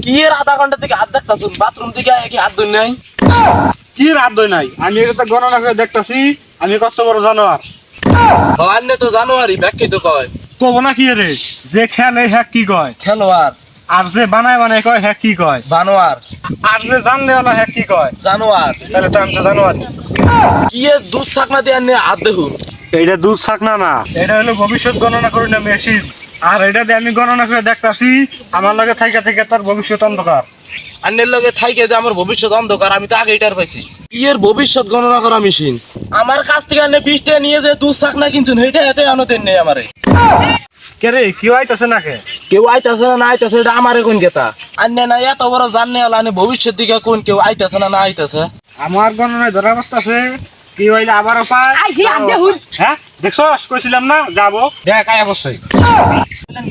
কি এর আধা ঘন্টা থেকে হাত দেখতাছুন বাথরুম থেকে কি হাত ধুই নাই কি রাত দই নাই আমি এটা গণনা করে দেখতাছি আমি কত বড় জানোয়ার আন্নে তো জানুয়ারি ব্যাখ্যা তো কয় কব না কি রে যে খেলে হ্যাক কি কয় খেলোয়াড় আর যে বানায় বানায় কয় হ্যাক কি কয় জানোয়ার আর যে জানলে ওলা হ্যাক কি কয় জানোয়ার তাহলে তো আমি তো জানোয়ার কি এর দুধ ছাকনা দিয়ে আন্নে হাত দেখুন এইটা দুধ থাক না এটা হলো ভবিষ্যৎ গণনা করি না মেশিন আর এটা দিয়ে আমি গণনা করে দেখতাছি আমার লগে থাইকা থেকে তার ভবিষ্যৎ অন্ধকার আন্নের লগে থাইকে যে আমার ভবিষ্যৎ অন্ধকার আমি তো আগে এটার পাইছি কি এর ভবিষ্যৎ গণনা করা মেশিন আমার কাছ থেকে আন্নে 20 টাকা নিয়ে যে দুধ ছাকনা কিনছুন হেটা এতে আনতেন নেই আমারে কে রে কি আইতাছে নাকে কেউ আইতাছে না আইতাছে এটা আমারে কোন গেতা আন্নে না এত বড় জাননে হলো আনে ভবিষ্যৎ দিকে কোন কেউ আইতাছে না আইতাছে আমার গণনায় ধরা পড়তাছে কি হইলে আবারও পায় আইছি আর দেখুন হ্যাঁ দেখছস কইছিলাম না যাবো দেখ আয় অবশ্যই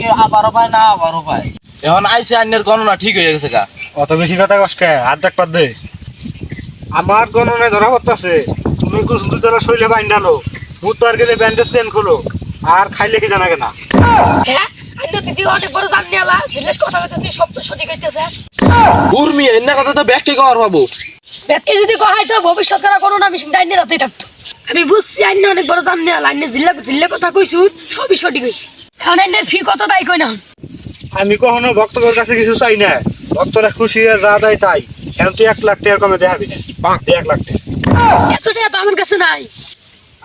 কেউ আবারও পায় না আবারও পায় এখন আইছে আন্নের গণনা ঠিক হয়ে গেছে গা অত বেশি কথা কসকে হাত দেখ পাত দে আমার গণনায় ধরা পড়তাছে তুমি কুসুম তোরা শৈলে বাইন্ডালো বুধবার গেলে ব্যান্ডেজ চেন খোলো আর খাইলে কি জানা কেনা হ্যাঁ আইনো দিদি অনেক বড় জাননি আলা জিজ্ঞেস কথা কইতেছি সব তো সঠিক হইতেছে উর্মি এন্না কথা তো ব্যাখ্যা কর পাবো ব্যক্তি যদি কহাই তো ভবিষ্যৎ করা কোনো না মিশন ডাইনে রাতেই থাকতো আমি বুঝছি আইনো অনেক বড় জাননি আলা আইনে জিল্লা কথা কইছু সবই সঠিক হইছে এখন আইনের ফি কত তাই কই না আমি কখনো ভক্তদের কাছে কিছু চাই না ভক্তরা খুশি হয়ে যা দেয় তাই এখন তুই 1 লাখ টাকা কমে দেখাবি না 1 লাখ টাকা এত টাকা তো আমার কাছে নাই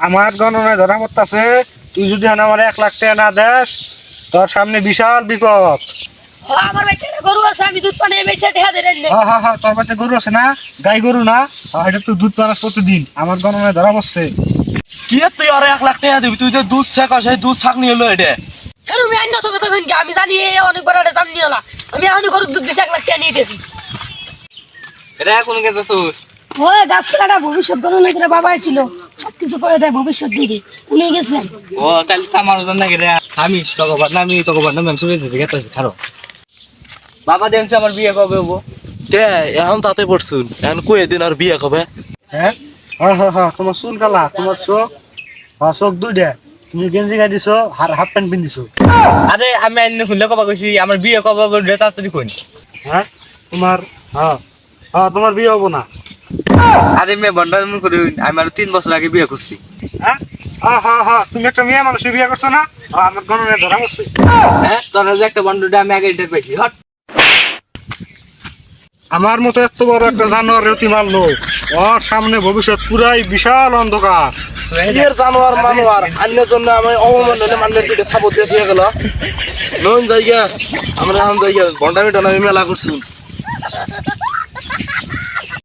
আমার গণনায় ধরা পড়তাছে তুই যদি আমার 1 লাখ টাকা না দেস তোর সামনে বিশাল বিপদ ও আমার বাড়িতে একটা গরু আছে আমি দুধ পানি বেচে দেখা দেন না হ্যাঁ তোর বাড়িতে গরু আছে না গাই গরু না এটা তুই দুধ পারাস প্রতিদিন আমার গণনায় ধরা পড়ছে কি এর তুই আর 1 লাখ টাকা দিবি তুই যে দুধ শেখ সেই দুধ ছাক নিয়ে এলো এটা আরে আমি আইনো তো কথা কইন কি আমি জানি এই অনেক বড় একটা জাননি আলা আমি এখন গরু দুধ 1 লাখ টাকা নিয়ে দিয়েছি এটা কোন গেছস ওই গাছপালাটা ভবিষ্যৎ গণনা করে বাবা ছিল সবকিছু করে দেয় ভবিষ্যৎ দিকে উনি গেছিলেন ও তাহলে তো আমার জন্য গেলে আমি তকবার না আমি তকবার না শুনে যেতে গেছে খারো বাবা দেখছে আমার বিয়ে কবে হবো কে এখন তাতে পড়ছুন এখন কয়ে দিন আর বিয়ে কবে হ্যাঁ তোমার চুল কালা তোমার চোখ চোখ দুইটা তুমি গেঞ্জি গাই দিছো আর হাফ প্যান্ট পিন্ধিছো আরে আমি আইনে খুললে কবা কইছি আমার বিয়ে কবে হবে রে তাড়াতাড়ি কইন হ্যাঁ তোমার তোমার বিয়ে হবো না আরে মে বন্ডার মন করি আমি আর 3 বছর আগে বিয়ে করছি হ্যাঁ তুমি একটা মেয়ে মানুষের বিয়ে করছো না আমার গণনায় ধরা পড়ছে হ্যাঁ তোর যে একটা বন্ডটা আমি আগে এটা পেয়েছি হট আমার মতো এত বড় একটা জানোয়ার রতি মারলো ওর সামনে ভবিষ্যৎ পুরাই বিশাল অন্ধকার এর জানোয়ার মানোয়ার অন্যের জন্য আমি অবমান হলে মান্নের পিঠে থাপড় দিয়ে দিয়ে গেল নন জায়গা আমরা এখন জায়গা বন্ডামি টানা মেলা করছি